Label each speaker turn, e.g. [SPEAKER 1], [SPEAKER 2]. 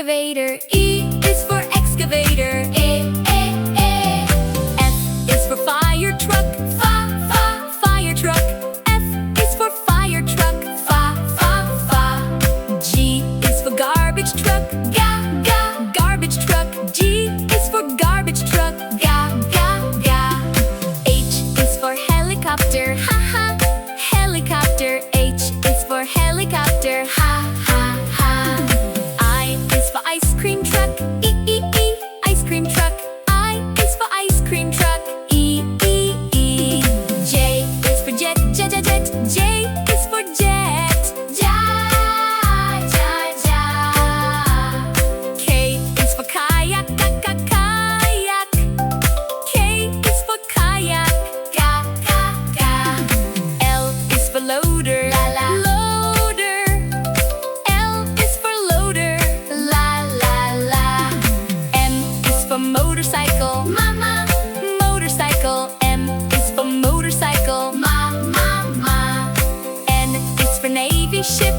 [SPEAKER 1] excavator. E is for excavator. F is for fire truck. Fire truck. F is for fire truck. G is for garbage truck. Garbage truck. G is for garbage truck. H is for helicopter. Helicopter. H is for helicopter. I is for ice cream truck. Ice cream truck. I is for ice cream truck. J is for jet. J is for jet. K is for kayak. Kayak. K is for kayak. L is for loader. Loader. L is for loader. M is for motorcycle. Motorcycle. M is for motorcycle. N is for navy ship.